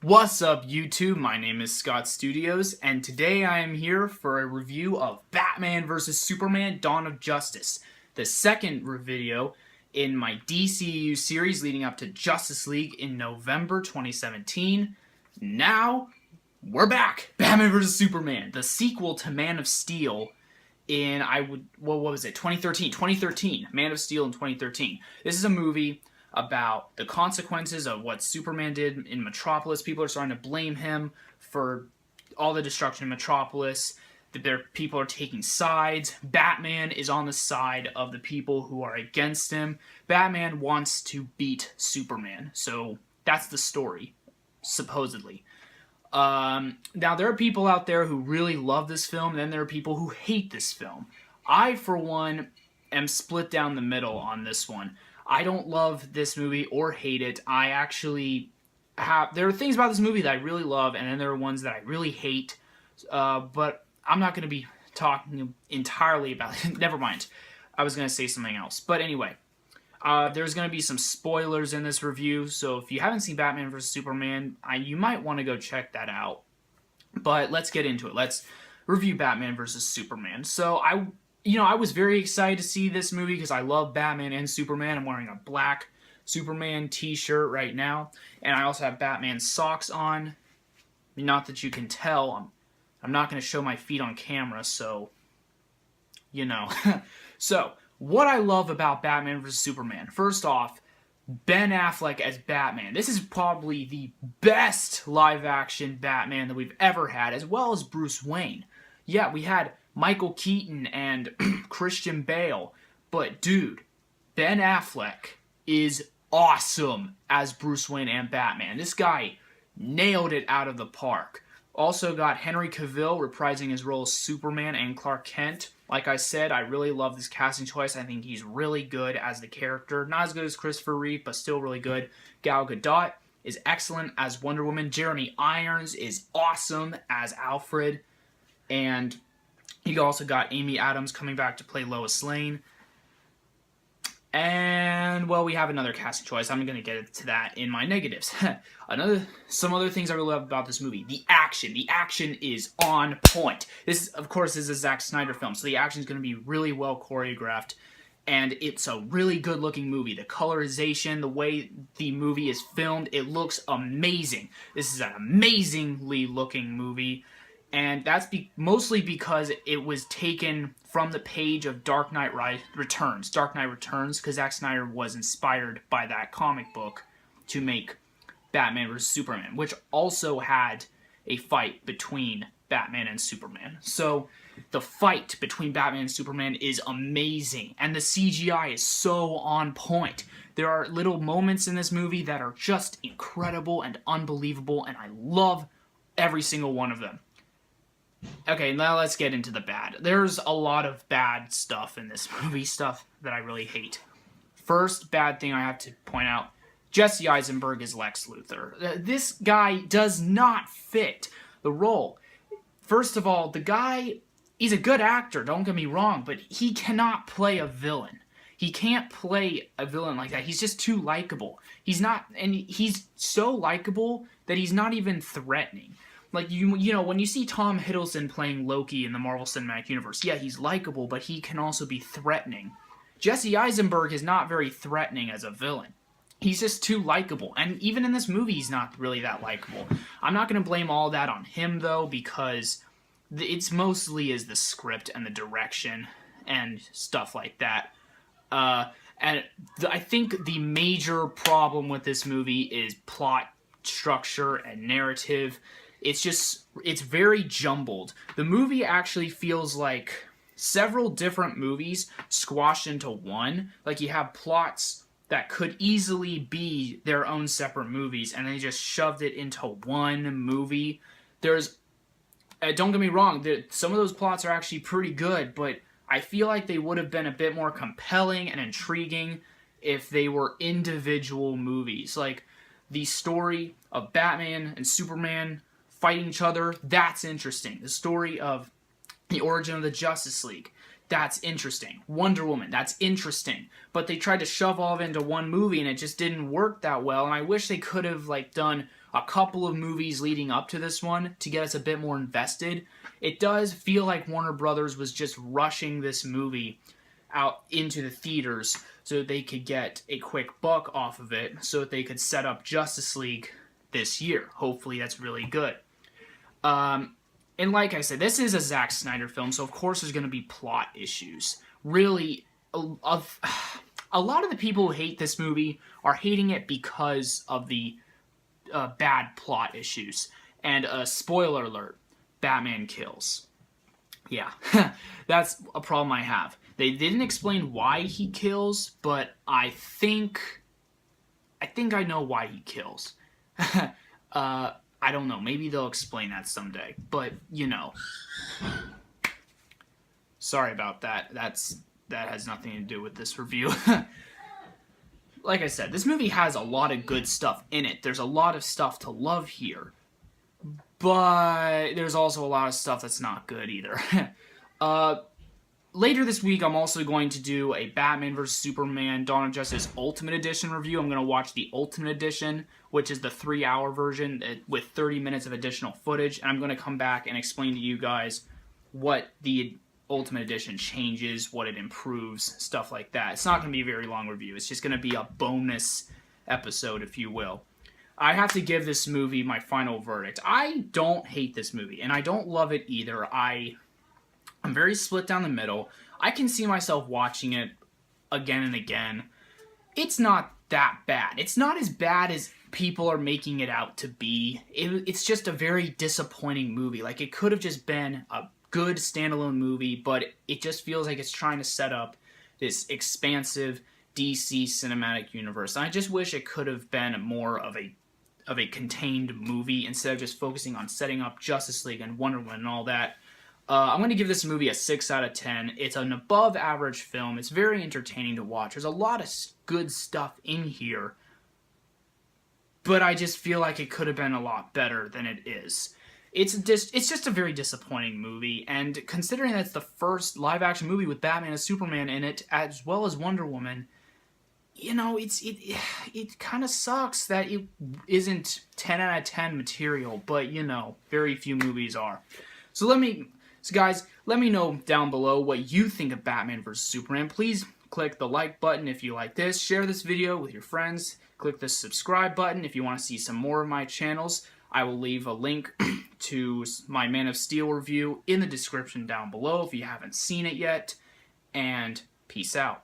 What's up, YouTube? My name is Scott Studios, and today I am here for a review of Batman vs. Superman: Dawn of Justice, the second video in my DCU series leading up to Justice League in November 2017. Now, we're back! Batman vs. Superman, the sequel to Man of Steel in, what was it, 2013, Man of Steel in 2013. This is a movie about the consequences of what Superman did in Metropolis. People are starting to blame him for all the destruction in Metropolis. People are taking sides. Batman is on the side of the people who are against him. Batman wants to beat Superman. So that's the story, supposedly. Now, there are people out there who really love this film, and then there are people who hate this film. I, for one, am split down the middle on this one. I don't love this movie or hate it. I actually have... There are things about this movie that I really love, and then there are ones that I really hate. But I'm not going to be talking entirely about it. Never mind. I was going to say something else. But anyway, there's going to be some spoilers in this review, so if you haven't seen Batman vs. Superman, you might want to go check that out. But let's get into it. Let's review Batman vs. Superman. So I was very excited to see this movie because I love Batman and Superman. I'm wearing a black Superman t-shirt right now, and I also have Batman socks on. Not that you can tell. I'm not going to show my feet on camera, so, you know. So, what I love about Batman vs. Superman. First off, Ben Affleck as Batman. This is probably the best live-action Batman that we've ever had, as well as Bruce Wayne. Yeah, we had Michael Keaton and Christian Bale, but dude, Ben Affleck is awesome as Bruce Wayne and Batman. This guy nailed it out of the park. Also got Henry Cavill reprising his role as Superman and Clark Kent. Like I said, I really love this casting choice. I think he's really good as the character. Not as good as Christopher Reeve, but still really good. Gal Gadot is excellent as Wonder Woman. Jeremy Irons is awesome as Alfred. And you also got Amy Adams coming back to play Lois Lane. And, well, we have another casting choice. I'm going to get to that in my negatives. Some other things I really love about this movie. The action. The action is on point. This, of course, is a Zack Snyder film, so the action is going to be really well choreographed. And it's a really good-looking movie. The colorization, the way the movie is filmed, it looks amazing. This is an amazingly looking movie. And that's mostly because it was taken from the page of Dark Knight Returns. Dark Knight Returns, because Zack Snyder was inspired by that comic book to make Batman vs. Superman, which also had a fight between Batman and Superman. So the fight between Batman and Superman is amazing, and the CGI is so on point. There are little moments in this movie that are just incredible and unbelievable, and I love every single one of them. Okay, now let's get into the bad. There's a lot of bad stuff in this movie, stuff that I really hate. First bad thing I have to point out, Jesse Eisenberg is Lex Luthor. This guy does not fit the role. First of all, the guy, he's a good actor, don't get me wrong, but he cannot play a villain. He can't play a villain like that. He's just too likable. He's so likable that he's not even threatening. Like, you know, when you see Tom Hiddleston playing Loki in the Marvel Cinematic Universe, yeah, he's likable, but he can also be threatening. Jesse Eisenberg is not very threatening as a villain. He's just too likable, and even in this movie, he's not really that likable. I'm not going to blame all that on him, though, because it's mostly is the script and the direction and stuff like that. I think the major problem with this movie is plot structure and narrative. It's very jumbled. The movie actually feels like several different movies squashed into one. Like, you have plots that could easily be their own separate movies, and they just shoved it into one movie. Don't get me wrong, some of those plots are actually pretty good, but I feel like they would have been a bit more compelling and intriguing if they were individual movies. Like, the story of Batman and Superman fighting each other, that's interesting. The story of the origin of the Justice League, that's interesting. Wonder Woman, that's interesting. But they tried to shove all of it into one movie, and it just didn't work that well, and I wish they could have, like, done a couple of movies leading up to this one to get us a bit more invested. It does feel like Warner Brothers was just rushing this movie out into the theaters so that they could get a quick buck off of it, so that they could set up Justice League this year. Hopefully that's really good. And like I said, this is a Zack Snyder film, so of course there's going to be plot issues. Really, a lot of the people who hate this movie are hating it because of the bad plot issues. And spoiler alert, Batman kills. Yeah, that's a problem I have. They didn't explain why he kills, but I think I know why he kills. I don't know. Maybe they'll explain that someday. But, you know. Sorry about that. That has nothing to do with this review. Like I said, this movie has a lot of good stuff in it. There's a lot of stuff to love here. But there's also a lot of stuff that's not good either. Later this week, I'm also going to do a Batman vs. Superman Dawn of Justice Ultimate Edition review. I'm going to watch the Ultimate Edition, which is the 3-hour version with 30 minutes of additional footage. And I'm going to come back and explain to you guys what the Ultimate Edition changes, what it improves, stuff like that. It's not going to be a very long review. It's just going to be a bonus episode, if you will. I have to give this movie my final verdict. I don't hate this movie, and I don't love it either. I'm very split down the middle. I can see myself watching it again and again. It's not that bad. It's not as bad as people are making it out to be. It's just a very disappointing movie. Like, it could have just been a good standalone movie, but it just feels like it's trying to set up this expansive DC cinematic universe. And I just wish it could have been more of a contained movie instead of just focusing on setting up Justice League and Wonder Woman and all that. I'm going to give this movie a 6 out of 10. It's an above average film. It's very entertaining to watch. There's a lot of good stuff in here, but I just feel like it could have been a lot better than it is. It's just a very disappointing movie, and considering that's the first live action movie with Batman and Superman in it, as well as Wonder Woman, you know, it kind of sucks that it isn't 10 out of 10 material, but you know, very few movies are. So guys, let me know down below what you think of Batman vs. Superman. Please click the like button if you like this. Share this video with your friends. Click the subscribe button if you want to see some more of my channels. I will leave a link to my Man of Steel review in the description down below if you haven't seen it yet. And peace out.